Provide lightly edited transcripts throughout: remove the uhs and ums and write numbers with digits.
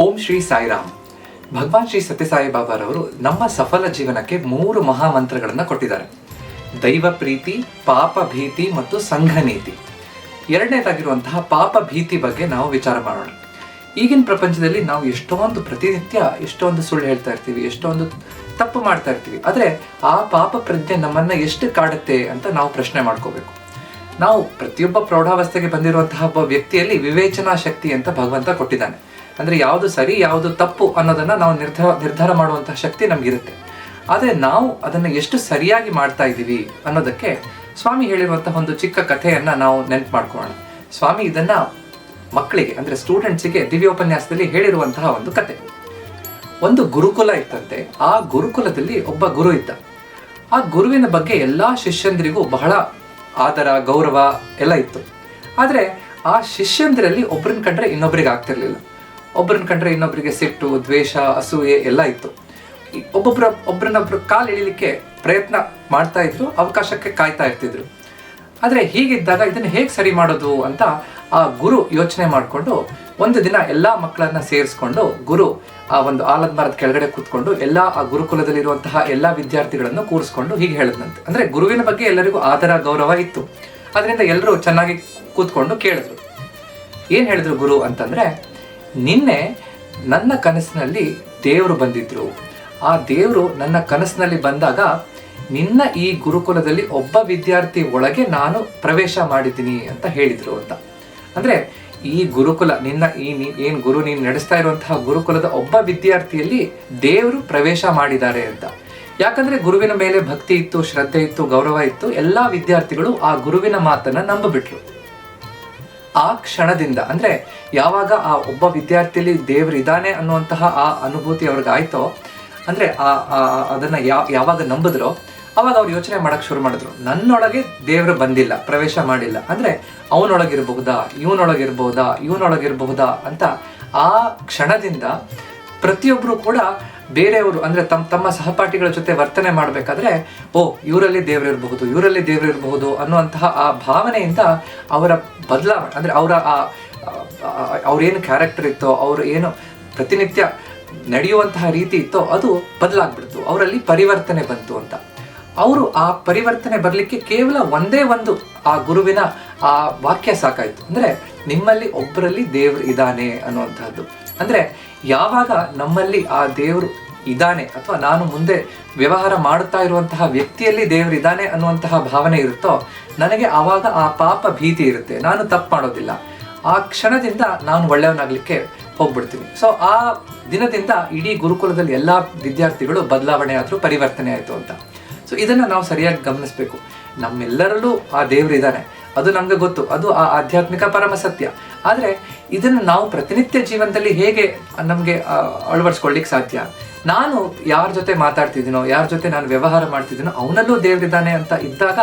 ಓಂ ಶ್ರೀ ಸಾಯಿರಾಮ್. ಭಗವಾನ್ ಶ್ರೀ ಸತ್ಯಸಾಯಿ ಬಾಬಾರವರು ನಮ್ಮ ಸಫಲ ಜೀವನಕ್ಕೆ 3 ಮಹಾಮಂತ್ರಗಳನ್ನು ಕೊಟ್ಟಿದ್ದಾರೆ. ದೈವ ಪ್ರೀತಿ, ಪಾಪ ಭೀತಿ ಮತ್ತು ಸಂಘ ನೀತಿ. ಎರಡನೇದಾಗಿರುವಂತಹ ಪಾಪ ಭೀತಿ ಬಗ್ಗೆ ನಾವು ವಿಚಾರ ಮಾಡೋಣ. ಈಗಿನ ಪ್ರಪಂಚದಲ್ಲಿ ನಾವು ಎಷ್ಟೊಂದು ಪ್ರತಿನಿತ್ಯ ಎಷ್ಟೊಂದು ಸುಳ್ಳು ಹೇಳ್ತಾ ಇರ್ತೀವಿ, ಎಷ್ಟೊಂದು ತಪ್ಪು ಮಾಡ್ತಾ ಇರ್ತೀವಿ. ಆದರೆ ಆ ಪಾಪ ಪ್ರಜ್ಞೆ ನಮ್ಮನ್ನು ಎಷ್ಟು ಕಾಡುತ್ತೆ ಅಂತ ನಾವು ಪ್ರಶ್ನೆ ಮಾಡ್ಕೋಬೇಕು. ನಾವು ಪ್ರತಿಯೊಬ್ಬ ಪ್ರೌಢಾವಸ್ಥೆಗೆ ಬಂದಿರುವಂತಹ ಒಬ್ಬ ವ್ಯಕ್ತಿಯಲ್ಲಿ ವಿವೇಚನಾ ಶಕ್ತಿ ಅಂತ ಭಗವಂತ ಕೊಟ್ಟಿದ್ದಾನೆ. ಅಂದರೆ ಯಾವುದು ಸರಿ ಯಾವುದು ತಪ್ಪು ಅನ್ನೋದನ್ನು ನಾವು ನಿರ್ಧಾರ ಮಾಡುವಂತಹ ಶಕ್ತಿ ನಮಗಿರುತ್ತೆ. ಆದರೆ ನಾವು ಅದನ್ನು ಎಷ್ಟು ಸರಿಯಾಗಿ ಮಾಡ್ತಾ ಇದ್ದೀವಿ ಅನ್ನೋದಕ್ಕೆ ಸ್ವಾಮಿ ಹೇಳಿರುವಂತಹ ಒಂದು ಚಿಕ್ಕ ಕಥೆಯನ್ನು ನಾವು ನೆನಪು ಮಾಡ್ಕೊಳ್ಳೋಣ. ಸ್ವಾಮಿ ಇದನ್ನು ಮಕ್ಕಳಿಗೆ ಅಂದರೆ ಸ್ಟೂಡೆಂಟ್ಸಿಗೆ ದಿವ್ಯೋಪನ್ಯಾಸದಲ್ಲಿ ಹೇಳಿರುವಂತಹ ಒಂದು ಕತೆ. ಒಂದು ಗುರುಕುಲ ಇತ್ತಂತೆ. ಆ ಗುರುಕುಲದಲ್ಲಿ ಒಬ್ಬ ಗುರು ಇದ್ದ. ಆ ಗುರುವಿನ ಬಗ್ಗೆ ಎಲ್ಲ ಶಿಷ್ಯಂದ್ರಿಗೂ ಬಹಳ ಆದರ ಗೌರವ ಎಲ್ಲ ಇತ್ತು. ಆದರೆ ಆ ಶಿಷ್ಯಂದ್ರಲ್ಲಿ ಒಬ್ಬರನ್ನ ಕಂಡ್ರೆ ಇನ್ನೊಬ್ರಿಗೆ ಆಗ್ತಿರ್ಲಿಲ್ಲ. ಒಬ್ಬರನ್ನ ಕಂಡ್ರೆ ಇನ್ನೊಬ್ಬರಿಗೆ ಸಿಟ್ಟು, ದ್ವೇಷ, ಅಸೂಯೆ ಎಲ್ಲ ಇತ್ತು. ಒಬ್ಬರನ್ನೊಬ್ರು ಕಾಲು ಎಳಿಲಿಕ್ಕೆ ಪ್ರಯತ್ನ ಮಾಡ್ತಾ ಇದ್ರು, ಅವಕಾಶಕ್ಕೆ ಕಾಯ್ತಾ ಇರ್ತಿದ್ರು. ಆದರೆ ಹೀಗಿದ್ದಾಗ ಇದನ್ನು ಹೇಗೆ ಸರಿ ಮಾಡೋದು ಅಂತ ಆ ಗುರು ಯೋಚನೆ ಮಾಡಿಕೊಂಡು ಒಂದು ದಿನ ಎಲ್ಲ ಮಕ್ಕಳನ್ನ ಸೇರಿಸ್ಕೊಂಡು ಗುರು ಆ ಒಂದು ಆಲದ ಮರದ ಕೆಳಗಡೆ ಕೂತ್ಕೊಂಡು ಎಲ್ಲ ಆ ಗುರುಕುಲದಲ್ಲಿರುವಂತಹ ಎಲ್ಲ ವಿದ್ಯಾರ್ಥಿಗಳನ್ನು ಕೂರಿಸ್ಕೊಂಡು ಹೀಗೆ ಹೇಳಿದ್ನಂತೆ. ಅಂದರೆ ಗುರುವಿನ ಬಗ್ಗೆ ಎಲ್ಲರಿಗೂ ಆದರ ಗೌರವ ಇತ್ತು. ಅದರಿಂದ ಎಲ್ಲರೂ ಚೆನ್ನಾಗಿ ಕೂತ್ಕೊಂಡು ಕೇಳಿದ್ರು. ಏನು ಹೇಳಿದ್ರು ಗುರು ಅಂತಂದರೆ, ನಿನ್ನೆ ನನ್ನ ಕನಸಿನಲ್ಲಿ ದೇವರು ಬಂದಿದ್ರು. ಆ ದೇವರು ನನ್ನ ಕನಸಿನಲ್ಲಿ ಬಂದಾಗ ನಿನ್ನ ಈ ಗುರುಕುಲದಲ್ಲಿ ಒಬ್ಬ ವಿದ್ಯಾರ್ಥಿ ಒಳಗೆ ನಾನು ಪ್ರವೇಶ ಮಾಡಿದ್ದೀನಿ ಅಂತ ಹೇಳಿದ್ರು ಅಂತ. ಅಂದರೆ ಈ ಗುರುಕುಲ ನಿನ್ನ ಏನು ಗುರು ನೀನು ನಡೆಸ್ತಾ ಇರುವಂತಹ ಗುರುಕುಲದ ಒಬ್ಬ ವಿದ್ಯಾರ್ಥಿಯಲ್ಲಿ ದೇವರು ಪ್ರವೇಶ ಮಾಡಿದ್ದಾರೆ ಅಂತ. ಯಾಕಂದ್ರೆ ಗುರುವಿನ ಮೇಲೆ ಭಕ್ತಿ ಇತ್ತು, ಶ್ರದ್ಧೆ ಇತ್ತು, ಗೌರವ ಇತ್ತು. ಎಲ್ಲ ವಿದ್ಯಾರ್ಥಿಗಳು ಆ ಗುರುವಿನ ಮಾತನ್ನ ನಂಬಿಬಿಟ್ರು. ಆ ಕ್ಷಣದಿಂದ ಅಂದ್ರೆ ಯಾವಾಗ ಆ ಒಬ್ಬ ವಿದ್ಯಾರ್ಥಿಯಲ್ಲಿ ದೇವರು ಇದ್ದಾನೆ ಅನ್ನುವಂತಹ ಆ ಅನುಭೂತಿ ಅವ್ರಿಗಾಯ್ತೋ, ಅಂದ್ರೆ ಅದನ್ನ ಯಾವಾಗ ನಂಬಿದ್ರೋ ಅವಾಗ ಅವ್ರು ಯೋಚನೆ ಮಾಡಕ್ ಶುರು ಮಾಡಿದ್ರು. ನನ್ನೊಳಗೆ ದೇವರು ಬಂದಿಲ್ಲ, ಪ್ರವೇಶ ಮಾಡಿಲ್ಲ, ಅಂದ್ರೆ ಅವನೊಳಗಿರ್ಬಹುದಾ, ಇವನೊಳಗಿರ್ಬಹುದಾ ಅಂತ ಆ ಕ್ಷಣದಿಂದ ಪ್ರತಿಯೊಬ್ರು ಕೂಡ ಬೇರೆಯವರು ಅಂದ್ರೆ ತಮ್ಮ ಸಹಪಾಠಿಗಳ ಜೊತೆ ವರ್ತನೆ ಮಾಡಬೇಕಾದ್ರೆ ಇವರಲ್ಲಿ ದೇವರಿರಬಹುದು ಅನ್ನುವಂತಹ ಆ ಭಾವನೆಯಿಂದ ಅವರ ಬದಲಾವಣೆ ಅಂದ್ರೆ ಅವ್ರೇನು ಕ್ಯಾರೆಕ್ಟರ್ ಇತ್ತೋ, ಅವರು ಏನು ಪ್ರತಿನಿತ್ಯ ನಡೆಯುವಂತಹ ರೀತಿ ಇತ್ತೋ ಅದು ಬದಲಾಗ್ಬಿಡ್ತು. ಅವರಲ್ಲಿ ಪರಿವರ್ತನೆ ಬಂತು ಅಂತ. ಅವರು ಆ ಪರಿವರ್ತನೆ ಬರಲಿಕ್ಕೆ ಕೇವಲ ಒಂದೇ ಒಂದು ಆ ಗುರುವಿನ ಆ ವಾಕ್ಯ ಸಾಕಾಯ್ತು. ಅಂದ್ರೆ ನಿಮ್ಮಲ್ಲಿ ಒಬ್ಬರಲ್ಲಿ ದೇವರು ಇದ್ದಾನೆ ಅನ್ನುವಂತಹದ್ದು. ಅಂದ್ರೆ ಯಾವಾಗ ನಮ್ಮಲ್ಲಿ ಆ ದೇವರು ಇದ್ದಾನೆ ಅಥವಾ ನಾನು ಮುಂದೆ ವ್ಯವಹಾರ ಮಾಡುತ್ತಾ ಇರುವಂತಹ ವ್ಯಕ್ತಿಯಲ್ಲಿ ದೇವರು ಇದ್ದಾನೆ ಅನ್ನುವಂತಹ ಭಾವನೆ ಇರುತ್ತೋ, ನನಗೆ ಆವಾಗ ಆ ಪಾಪ ಭೀತಿ ಇರುತ್ತೆ. ನಾನು ತಪ್ಪು ಮಾಡೋದಿಲ್ಲ. ಆ ಕ್ಷಣದಿಂದ ನಾನು ಒಳ್ಳೆಯವನಾಗ್ಲಿಕ್ಕೆ ಹೋಗ್ಬಿಡ್ತೀನಿ. ಸೊ ಆ ದಿನದಿಂದ ಇಡೀ ಗುರುಕುಲದಲ್ಲಿ ಎಲ್ಲ ವಿದ್ಯಾರ್ಥಿಗಳು ಬದಲಾವಣೆ ಆದ್ರು, ಪರಿವರ್ತನೆ ಆಯ್ತು ಅಂತ. ಸೊ ಇದನ್ನ ನಾವು ಸರಿಯಾಗಿ ಗಮನಿಸಬೇಕು. ನಮ್ಮೆಲ್ಲರಲ್ಲೂ ಆ ದೇವರು ಇದ್ದಾನೆ, ಅದು ನಮ್ಗೆ ಗೊತ್ತು, ಅದು ಆ ಆಧ್ಯಾತ್ಮಿಕ ಪರಮ ಸತ್ಯ. ಆದರೆ ಇದನ್ನು ನಾವು ಪ್ರತಿನಿತ್ಯ ಜೀವನದಲ್ಲಿ ಹೇಗೆ ನಮಗೆ ಅಳವಡಿಸ್ಕೊಳ್ಳಿಕ್ಕೆ ಸಾಧ್ಯ? ನಾನು ಯಾರ ಜೊತೆ ಮಾತಾಡ್ತಿದ್ದೀನೋ, ಯಾರ ಜೊತೆ ನಾನು ವ್ಯವಹಾರ ಮಾಡ್ತಿದ್ದೀನೋ ಅವನಲ್ಲೂ ದೇವರಿದ್ದಾನೆ ಅಂತ ಇದ್ದಾಗ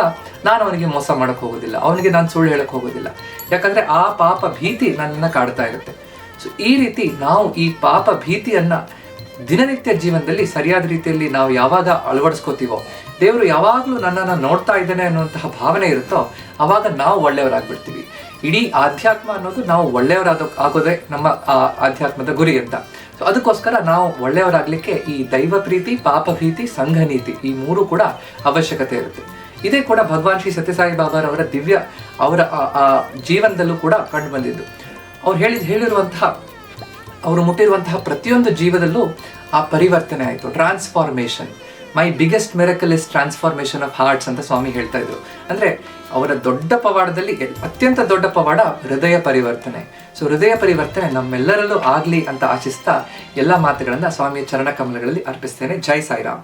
ನಾನು ಅವನಿಗೆ ಮೋಸ ಮಾಡಕ್ ಹೋಗೋದಿಲ್ಲ, ಅವನಿಗೆ ನಾನು ಸುಳ್ಳು ಹೇಳಕ್ ಹೋಗೋದಿಲ್ಲ. ಯಾಕಂದ್ರೆ ಆ ಪಾಪ ಭೀತಿ ನನ್ನನ್ನು ಕಾಡ್ತಾ ಇರುತ್ತೆ. ಸೊ ಈ ರೀತಿ ನಾವು ಈ ಪಾಪ ಭೀತಿಯನ್ನ ದಿನನಿತ್ಯ ಜೀವನದಲ್ಲಿ ಸರಿಯಾದ ರೀತಿಯಲ್ಲಿ ನಾವು ಯಾವಾಗ ಅಳವಡಿಸ್ಕೋತೀವೋ, ದೇವರು ಯಾವಾಗಲೂ ನನ್ನನ್ನು ನೋಡ್ತಾ ಇದ್ದಾನೆ ಅನ್ನುವಂತಹ ಭಾವನೆ ಇರುತ್ತೋ, ಅವಾಗ ನಾವು ಒಳ್ಳೆಯವರಾಗ್ಬಿಡ್ತೀವಿ. ಇಡೀ ಆಧ್ಯಾತ್ಮ ಅನ್ನೋದು ನಾವು ಆಗೋದೇ ನಮ್ಮ ಆಧ್ಯಾತ್ಮದ ಗುರಿ ಅಂತ. ಸೊ ಅದಕ್ಕೋಸ್ಕರ ನಾವು ಒಳ್ಳೆಯವರಾಗ್ಲಿಕ್ಕೆ ಈ ದೈವ ಪ್ರೀತಿ, ಪಾಪ ಭೀತಿ, ಸಂಘ ನೀತಿ ಈ 3 ಕೂಡ ಅವಶ್ಯಕತೆ ಇರುತ್ತೆ. ಇದೇ ಕೂಡ ಭಗವಾನ್ ಶ್ರೀ ಸತ್ಯಸಾಯಿ ಬಾಬಾರವರ ಅವರ ಜೀವನದಲ್ಲೂ ಕೂಡ ಕಂಡು ಬಂದಿದ್ದು. ಅವ್ರು ಹೇಳಿರುವಂತಹ ಅವರು ಮುಟ್ಟಿರುವಂತಹ ಪ್ರತಿಯೊಂದು ಜೀವದಲ್ಲೂ ಆ ಪರಿವರ್ತನೆ ಆಯಿತು, transformation. My biggest miracle is transformation of hearts ಅಂತ ಸ್ವಾಮಿ ಹೇಳ್ತಾ ಇದ್ರು. ಅಂದ್ರೆ ಅವರ ದೊಡ್ಡ ಪವಾಡದಲ್ಲಿ ಅತ್ಯಂತ ದೊಡ್ಡ ಪವಾಡ ಹೃದಯ ಪರಿವರ್ತನೆ. ಸೊ ಹೃದಯ ಪರಿವರ್ತನೆ ನಮ್ಮೆಲ್ಲರಲ್ಲೂ ಆಗ್ಲಿ ಅಂತ ಆಶಿಸ್ತಾ ಎಲ್ಲ ಮಾತುಗಳನ್ನ ಸ್ವಾಮಿಯ ಚರಣ ಕಮಲಗಳಲ್ಲಿ ಅರ್ಪಿಸ್ತೇನೆ. ಜೈ ಸಾಯಿರಾಮ್.